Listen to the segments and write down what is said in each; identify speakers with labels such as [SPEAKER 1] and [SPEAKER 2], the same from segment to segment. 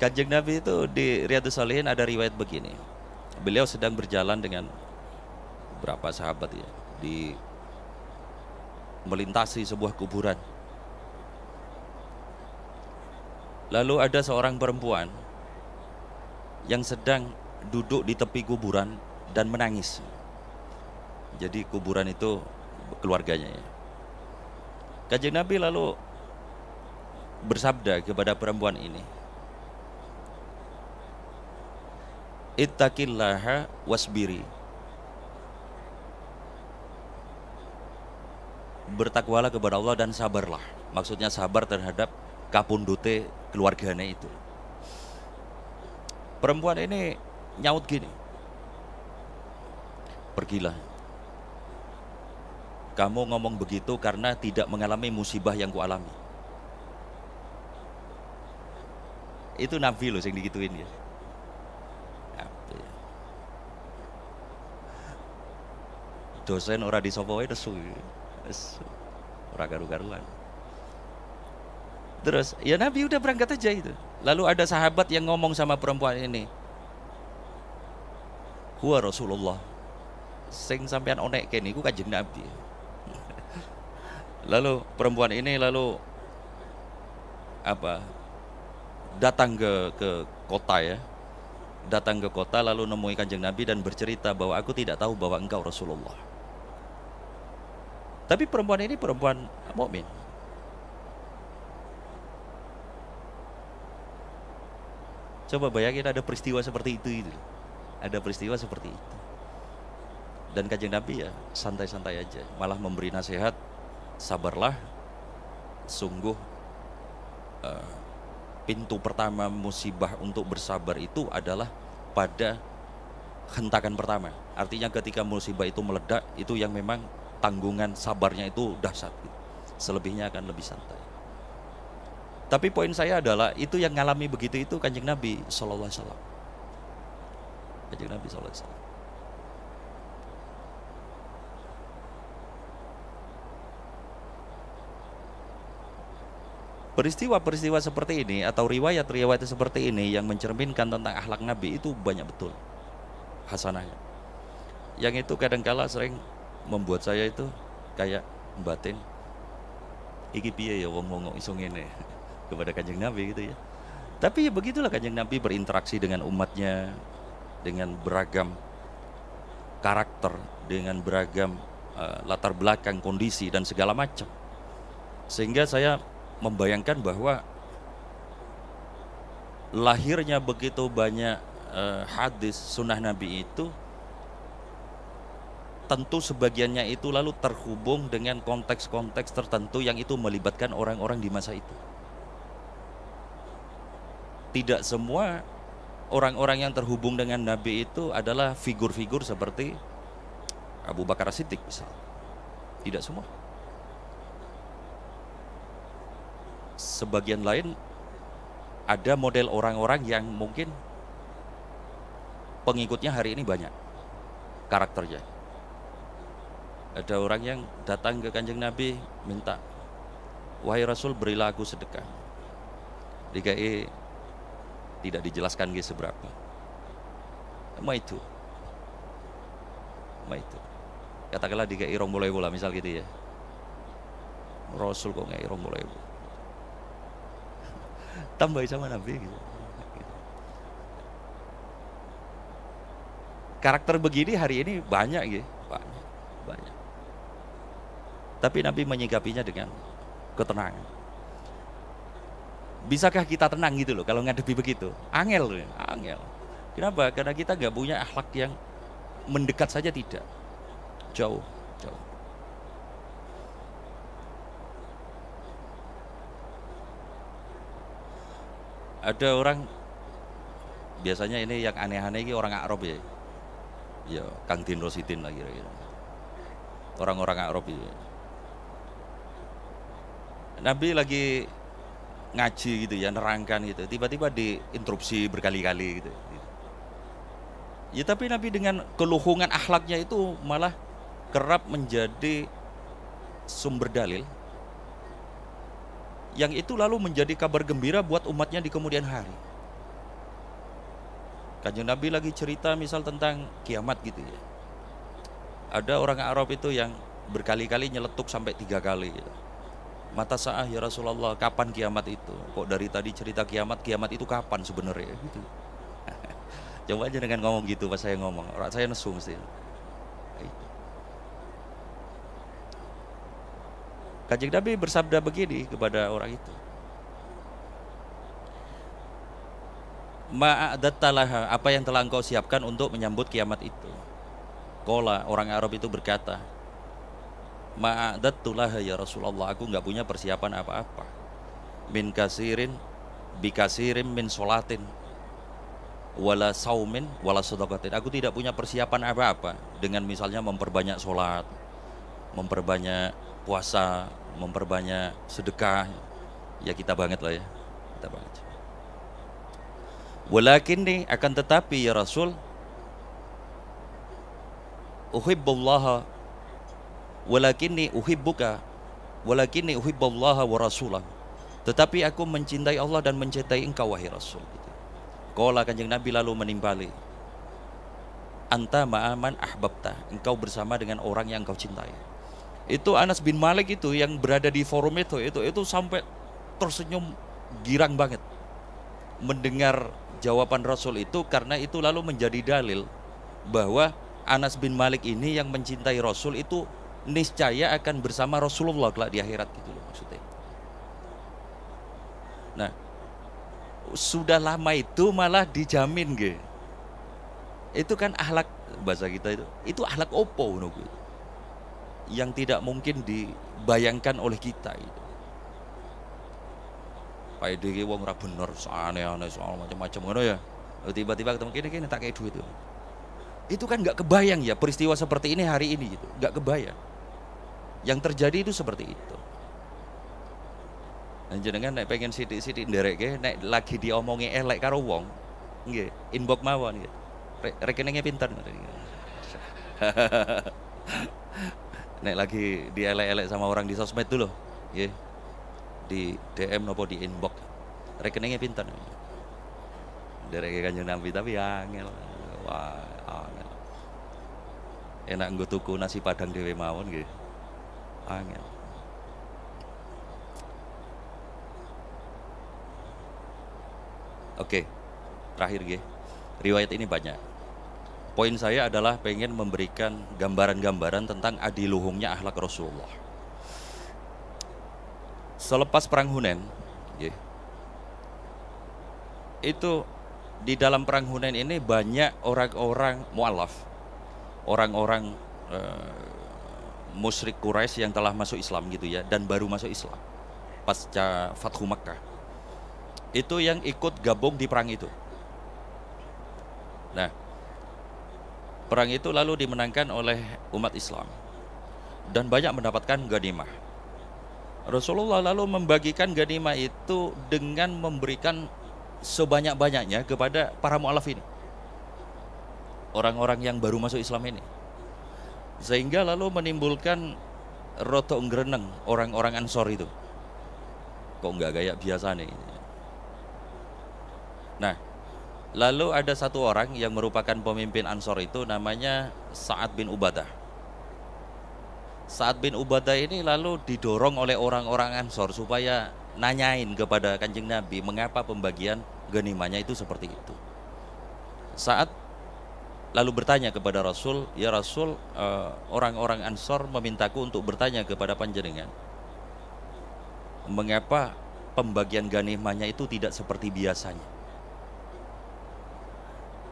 [SPEAKER 1] Kanjeng Nabi itu di Riyadhus Shalihin ada riwayat begini. Beliau sedang berjalan dengan berapa sahabat ya, di melintasi sebuah kuburan. Lalu ada seorang perempuan yang sedang duduk di tepi kuburan dan menangis. Jadi kuburan itu keluarganya ya. Kanjeng Nabi lalu bersabda kepada perempuan ini, ittaqillaha wasbiri. Bertakwalah kepada Allah dan sabarlah. Maksudnya sabar terhadap kapundute keluarganya itu. Perempuan ini nyaut gini, pergilah. Kamu ngomong begitu karena tidak mengalami musibah yang kualami. Itu Nabi loh yang digituin ya. Dosen ora disopo wae nesu. Ora karu-karuan. Terus ya Nabi udah berangkat aja itu. Lalu ada sahabat yang ngomong sama perempuan ini, huwa Rasulullah. Sing sampean onek kene iku Kanjeng Nabi. Lalu perempuan ini lalu apa? Datang ke kota ya. Datang ke kota lalu nemui Kanjeng Nabi dan bercerita bahwa aku tidak tahu bahwa engkau Rasulullah. Tapi perempuan ini perempuan mukmin. Coba bayangin ada peristiwa seperti itu. Ada peristiwa seperti itu. Dan Kanjeng Nabi ya santai-santai aja, malah memberi nasihat, sabarlah, sungguh pintu pertama musibah untuk bersabar itu adalah pada hentakan pertama. Artinya ketika musibah itu meledak, itu yang memang tanggungan sabarnya itu dahsyat. Selebihnya akan lebih santai. Tapi poin saya adalah itu yang ngalami begitu itu Kanjeng Nabi sallallahu alaihi wasallam. Kanjeng Nabi sallallahu alaihi wasallam. Peristiwa-peristiwa seperti ini atau riwayat-riwayat seperti ini yang mencerminkan tentang akhlak Nabi itu banyak betul hasanahnya. Yang itu kadangkala sering membuat saya itu kayak batin, iki piye ya wong-wong iso ngene kepada Kanjeng Nabi gitu ya. Tapi ya begitulah Kanjeng Nabi berinteraksi dengan umatnya dengan beragam karakter, dengan beragam latar belakang, kondisi dan segala macam. Sehingga saya membayangkan bahwa lahirnya begitu banyak hadis sunnah Nabi itu tentu sebagiannya itu lalu terhubung dengan konteks-konteks tertentu yang itu melibatkan orang-orang di masa itu. Tidak semua orang-orang yang terhubung dengan Nabi itu adalah figur-figur seperti Abu Bakar As-Siddiq misalnya. Tidak semua. Sebagian lain ada model orang-orang yang mungkin pengikutnya hari ini banyak karakternya. Ada orang yang datang ke Kanjeng Nabi minta, wahai Rasul berilah aku sedekah. DKI tidak dijelaskan seberapa. Cuma itu. Katakanlah DKI 20.000 lah misal gitu ya. Rasul kok nggak 20.000. Tambahin sama Nabi gitu. Karakter begini hari ini banyak gitu, banyak. Tapi Nabi menyikapinya dengan ketenangan. Bisakah kita tenang gitu loh kalau ngadepi begitu? Angel loh, angel. Kenapa? Karena kita nggak punya akhlak yang mendekat saja tidak, jauh. Ada orang biasanya ini yang aneh-aneh ini orang Arab ya. Ya, Kang Din Rosidin lah kira-kira. Orang-orang Arab ya. Nabi lagi ngaji gitu ya, nerangkan gitu. Tiba-tiba diinterupsi berkali-kali gitu. Ya tapi Nabi dengan keluhungan akhlaknya itu malah kerap menjadi sumber dalil yang itu lalu menjadi kabar gembira buat umatnya di kemudian hari. Kanjeng Nabi lagi cerita misal tentang kiamat gitu ya. Ada orang Arab itu yang berkali-kali nyeletuk sampai 3 kali gitu. Mata sa'ah ya Rasulullah, kapan kiamat itu? Kok dari tadi cerita kiamat, kiamat itu kapan sebenarnya gitu. Coba aja dengan ngomong gitu pas saya ngomong, orang saya nesu mesti. Kanjeng Nabi bersabda begini kepada orang itu. Ma'adattalaha, apa yang telah engkau siapkan untuk menyambut kiamat itu? Qala, orang Arab itu berkata, ma'adattulaha ya Rasulullah, aku nggak punya persiapan apa-apa. Min kasirin, bikasirin min sholatin, wala saumin, wala sedekatin. Aku tidak punya persiapan apa-apa dengan misalnya memperbanyak sholat, memperbanyak puasa, memperbanyak sedekah. Ya kita banget lah ya, kita banget. Walakin nih, akan tetapi ya Rasul, uhibbullaha walakinni uhibbuka walakinni uhibbullaha wa rasulah. Tetapi aku mencintai Allah dan mencintai engkau wahai Rasul. Qala, Kanjeng Nabi lalu menimpali, anta ma'aman ahbabta, engkau bersama dengan orang yang engkau cintai. Itu Anas bin Malik itu yang berada di forum itu sampai tersenyum girang banget mendengar jawaban Rasul itu, karena itu lalu menjadi dalil bahwa Anas bin Malik ini yang mencintai Rasul itu niscaya akan bersama Rasulullah kelak di akhirat gitu loh maksudnya. Nah, sudah lama itu malah dijamin gitu. Itu kan akhlak bahasa kita itu akhlak opo gitu, yang tidak mungkin dibayangkan oleh kita itu. Pak Edi wong ora bener, aneh-aneh soal macam-macam ngono ya. Tiba-tiba ketemu kene tak kayak duit itu. Itu kan nggak kebayang ya peristiwa seperti ini hari ini gitu, nggak kebayang. Yang terjadi itu seperti itu. Dan jenengan nek pengen sithik-sithik ndereke, nek lagi diomongi elek karo wong, nggih, inbox mawon nggih. Rekeningnya pinter. Nek lagi dielek-elek sama orang di sosmed dulu, nggih. Di DM nopo di inbox, rekeningnya pinter. Ndereke Kanjeng Nabi tapi angel. Wah, angel. Enak nggo tuku nasi padang dhewe mawon nggih. Angel. Oke, terakhir nggih. Riwayat ini banyak. Poin saya adalah pengen memberikan gambaran-gambaran tentang adiluhungnya akhlak Rasulullah. Selepas perang Hunain, itu di dalam perang Hunain ini banyak orang-orang mu'alaf, orang-orang musyrik Quraisy yang telah masuk Islam gitu ya, dan baru masuk Islam pasca Fathu Makkah. Itu yang ikut gabung di perang itu. Nah, perang itu lalu dimenangkan oleh umat Islam dan banyak mendapatkan ghanimah. Rasulullah lalu membagikan ghanimah itu dengan memberikan sebanyak-banyaknya kepada para mu'alaf ini, orang-orang yang baru masuk Islam ini, sehingga lalu menimbulkan rotok ngreneng orang-orang Ansor itu. Kok nggak kayak biasa nih. Nah, lalu ada satu orang yang merupakan pemimpin Ansor itu namanya Sa'ad bin Ubadah. Sa'ad bin Ubadah ini lalu didorong oleh orang-orang Ansor supaya nanyain kepada Kanjeng Nabi mengapa pembagian ghanimahnya itu seperti itu. Sa'ad lalu bertanya kepada Rasul, ya Rasul, orang-orang Ansor memintaku untuk bertanya kepada panjenengan, mengapa pembagian ghanimahnya itu tidak seperti biasanya.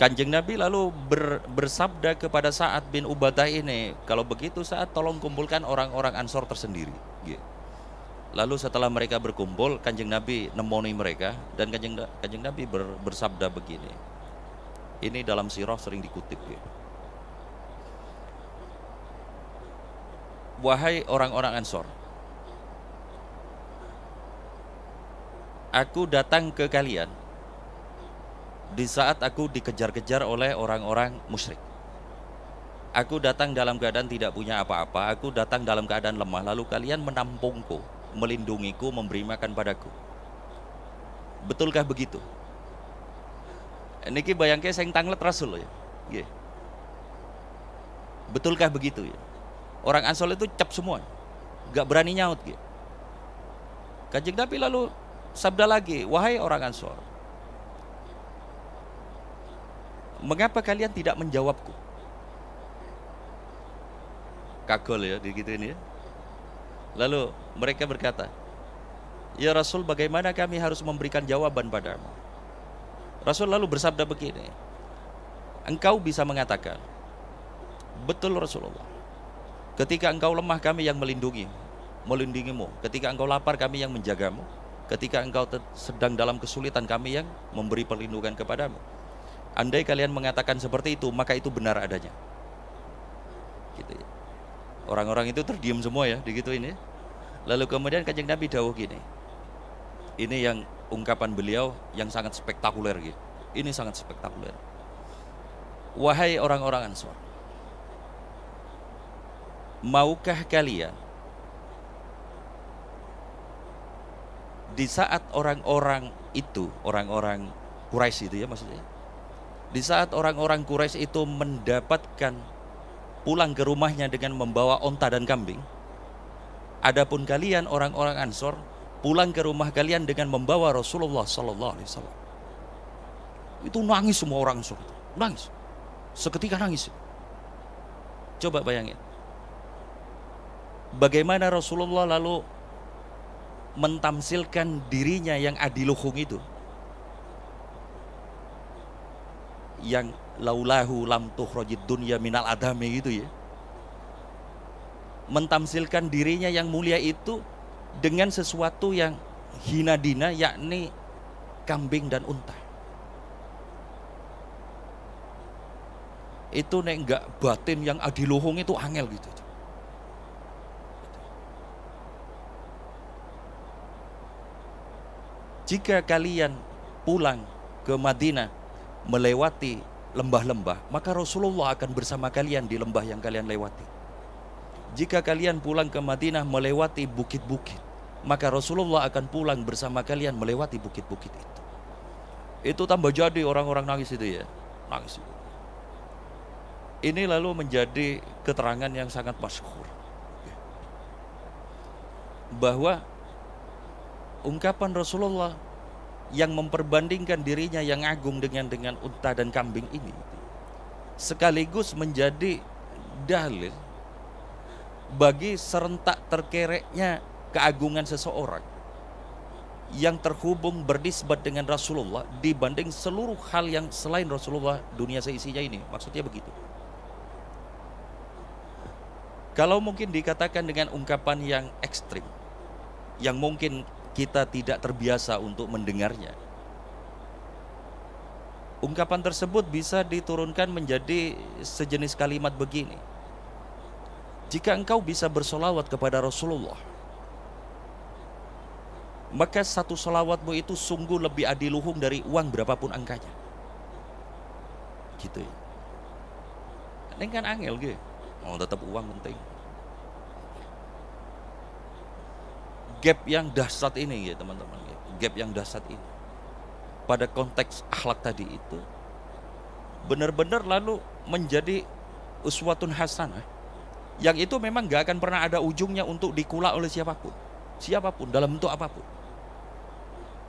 [SPEAKER 1] Kanjeng Nabi lalu bersabda kepada Sa'ad bin Ubadah ini, kalau begitu Sa'ad tolong kumpulkan orang-orang Ansor tersendiri. Lalu setelah mereka berkumpul, Kanjeng Nabi nemoni mereka, dan Kanjeng Nabi bersabda begini. Ini dalam sirah sering dikutip. Wahai orang-orang Ansor, aku datang ke kalian di saat aku dikejar-kejar oleh orang-orang musyrik. Aku datang dalam keadaan tidak punya apa-apa, aku datang dalam keadaan lemah, lalu kalian menampungku, melindungiku, memberi makan padaku. Betulkah begitu? Niki bayangke sing tanglet Rasul ya. Nggih. Betulkah begitu ya? Orang Ansor itu cap semua, nggak berani nyaut gitu. Kanjeng Nabi lalu sabda lagi, wahai orang Ansor, mengapa kalian tidak menjawabku? Kagol ya, digituin ya. Lalu mereka berkata, ya Rasul, bagaimana kami harus memberikan jawaban padamu? Rasul lalu bersabda begini, engkau bisa mengatakan, betul Rasulullah, ketika engkau lemah kami yang melindungimu, ketika engkau lapar kami yang menjagamu, ketika engkau sedang dalam kesulitan kami yang memberi perlindungan kepadamu. Andai kalian mengatakan seperti itu, maka itu benar adanya. Gitu ya. Orang-orang itu terdiam semua ya, digituin ya. Lalu kemudian Kanjeng Nabi dawuh gini. Ini yang ungkapan beliau yang sangat spektakuler gitu. Ini sangat spektakuler. Wahai orang-orang Ansor, maukah kalian di saat orang-orang itu, orang-orang Quraisy itu ya maksudnya, di saat orang-orang Quraisy itu mendapatkan pulang ke rumahnya dengan membawa onta dan kambing, adapun kalian orang-orang Ansor pulang ke rumah kalian dengan membawa Rasulullah Sallallahu Alaihi Wasallam. Itu nangis semua orang Ansor, nangis, seketika nangis. Coba bayangin, bagaimana Rasulullah lalu mentamsilkan dirinya yang adiluhung itu, yang laulahu lam tukhrajid dunya minal adami gitu ya, mentamsilkan dirinya yang mulia itu dengan sesuatu yang hina dina, yakni kambing dan unta. Itu nek enggak batin yang adiluhung itu angel gitu. Jika kalian pulang ke Madinah melewati lembah-lembah, maka Rasulullah akan bersama kalian di lembah yang kalian lewati. Jika kalian pulang ke Madinah melewati bukit-bukit, maka Rasulullah akan pulang bersama kalian melewati bukit-bukit itu. Itu tambah jadi orang-orang nangis itu ya, nangis itu. Ini lalu menjadi keterangan yang sangat masyhur bahwa ungkapan Rasulullah yang memperbandingkan dirinya yang agung dengan unta dan kambing ini sekaligus menjadi dalil bagi serentak terkereknya keagungan seseorang yang terhubung bernisbat dengan Rasulullah dibanding seluruh hal yang selain Rasulullah dunia seisinya ini. Maksudnya begitu. Kalau mungkin dikatakan dengan ungkapan yang ekstrim, yang mungkin kita tidak terbiasa untuk mendengarnya, ungkapan tersebut bisa diturunkan menjadi sejenis kalimat begini: jika engkau bisa bersolawat kepada Rasulullah, maka satu solawatmu itu sungguh lebih adiluhung dari uang berapapun angkanya. Gitu ya. Ini kan angel gitu. Oh, tetap uang penting. Gap yang dahsyat ini ya teman-teman, gap yang dahsyat ini pada konteks akhlak tadi itu benar-benar lalu menjadi uswatun hasanah yang itu memang gak akan pernah ada ujungnya untuk dikulak oleh siapapun dalam bentuk apapun,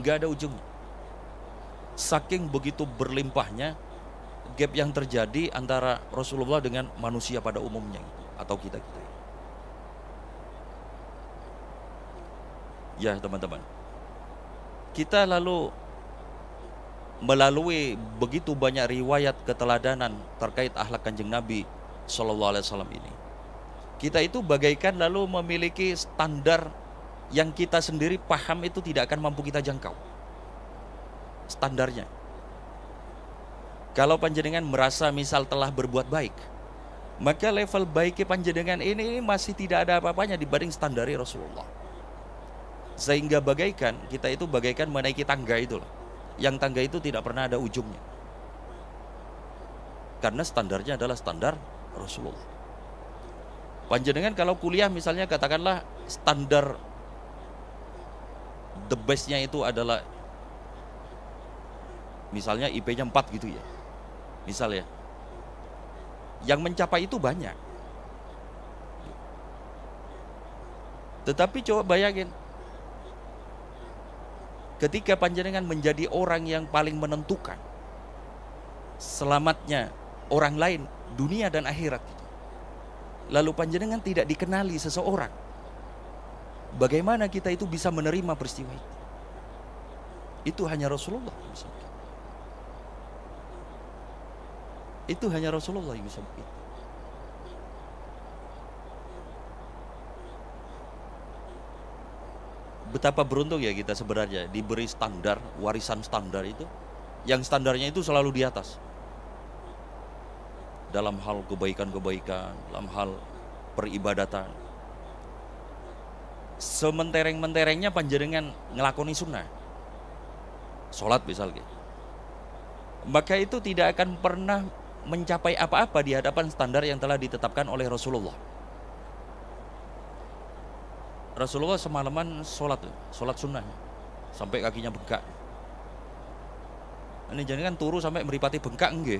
[SPEAKER 1] gak ada ujungnya. Saking begitu berlimpahnya gap yang terjadi antara Rasulullah dengan manusia pada umumnya atau kita. Ya teman-teman, kita lalu melalui begitu banyak riwayat keteladanan terkait akhlak Kanjeng Nabi Sallallahu Alaihi Wasallam ini, kita itu bagaikan lalu memiliki standar yang kita sendiri paham itu tidak akan mampu kita jangkau standarnya. Kalau panjenengan merasa misal telah berbuat baik, maka level baiknya panjenengan ini masih tidak ada apa-apanya dibanding standar Rasulullah. Sehingga bagaikan kita itu bagaikan menaiki tangga itu loh, yang tangga itu tidak pernah ada ujungnya, karena standarnya adalah standar Rasulullah. Panjenengan kalau kuliah misalnya katakanlah standar the bestnya itu adalah Misalnya IP-nya 4 gitu ya. Misal ya. Yang mencapai itu banyak. Tetapi coba bayangin, ketika panjenengan menjadi orang yang paling menentukan selamatnya orang lain, dunia dan akhirat, lalu panjenengan tidak dikenali seseorang, bagaimana kita itu bisa menerima peristiwa itu? Itu hanya Rasulullah yang bisa begitu. Itu hanya Rasulullah yang bisa begitu. Betapa beruntung ya kita sebenarnya diberi standar, warisan standar itu, yang standarnya itu selalu di atas. Dalam hal kebaikan-kebaikan, dalam hal peribadatan. Sementereng-menterengnya panjenengan ngelakoni sunnah. Sholat misalnya. Maka itu tidak akan pernah mencapai apa-apa di hadapan standar yang telah ditetapkan oleh Rasulullah. Rasulullah semalaman sholat sunnah sampai kakinya bengkak. Ini jangan turu sampai meripati bengkak enggak?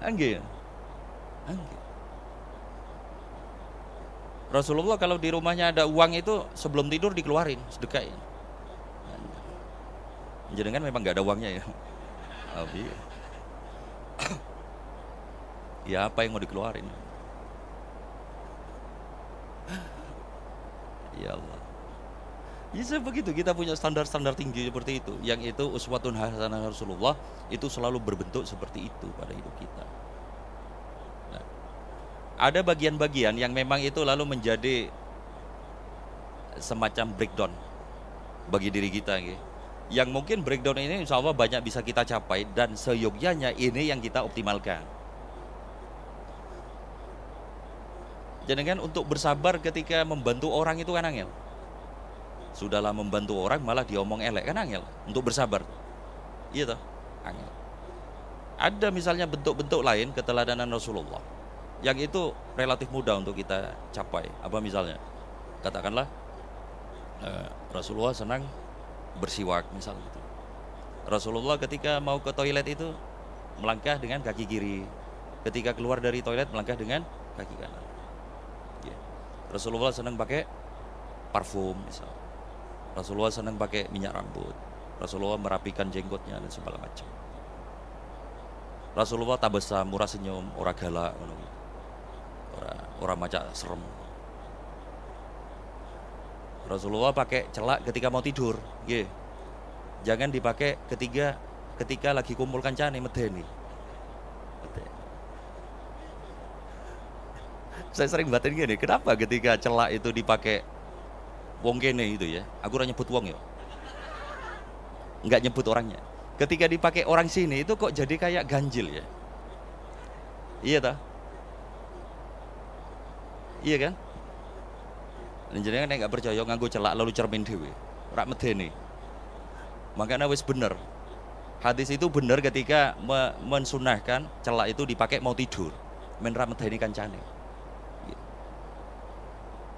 [SPEAKER 1] Enggak. Enggak. Rasulullah kalau di rumahnya ada uang itu sebelum tidur dikeluarin sedekah. Jangan memang nggak ada uangnya ya. Ya apa yang mau dikeluarin? Ya Allah. Ya begitu, kita punya standar-standar tinggi seperti itu. Yang itu uswatun hasanah Rasulullah itu selalu berbentuk seperti itu pada hidup kita. Nah, ada bagian-bagian yang memang itu lalu menjadi semacam breakdown bagi diri kita, yang mungkin breakdown ini insya Allah banyak bisa kita capai, dan seyogyanya ini yang kita optimalkan. Jangan untuk bersabar ketika membantu orang itu kan angel. Sudahlah membantu orang malah diomong elek kan angel. Untuk bersabar, iya toh, angel. Ada misalnya bentuk-bentuk lain keteladanan Rasulullah yang itu relatif mudah untuk kita capai. Apa misalnya? Katakanlah Rasulullah senang bersiwak misal gitu. Rasulullah ketika mau ke toilet itu melangkah dengan kaki kiri. Ketika keluar dari toilet melangkah dengan kaki kanan. Rasulullah senang pakai parfum misal. Rasulullah senang pakai minyak rambut. Rasulullah merapikan jenggotnya dan segala macam. Rasulullah tabasam, ora senyum, ora galak, ora macak serem. Rasulullah pakai celak ketika mau tidur, nggih. Jangan dipakai ketika lagi kumpul kancane medeni. Saya sering batin gini, kenapa ketika celak itu dipakai wong kene itu ya, aku ora nyebut wong ya, nggak nyebut orangnya. Ketika dipakai orang sini itu kok jadi kayak ganjil ya, iya tak? Iya kan? Jenengan nek nggak percaya nganggo celak lalu cermin dhewe, ora medeni. Makanya wis bener. Hadis itu bener ketika mensunahkan celak itu dipakai mau tidur, men ra medeni kancane.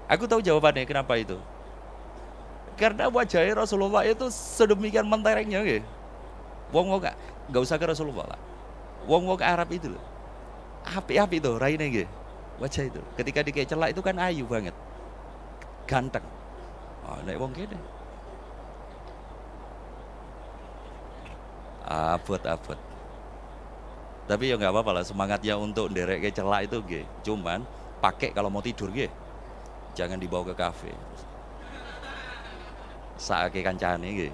[SPEAKER 1] Aku tahu jawabannya kenapa itu. Karena wajahnya Rasulullah itu sedemikian menterengnya, nggih. Wong gak usah ke Rasulullah lah. Wong Arab itu loh. Api-api itu raine nggih. Wajah itu. Ketika dikei celak itu kan ayu banget. Ganteng. Oh, nek wong kene. Abot-abot. Tapi ya nggak apa-apa lah, semangatnya untuk nderek ke celak itu nggih. Cuman pakai kalau mau tidur nggih. Jangan dibawa ke kafe. Saake kancane nggih.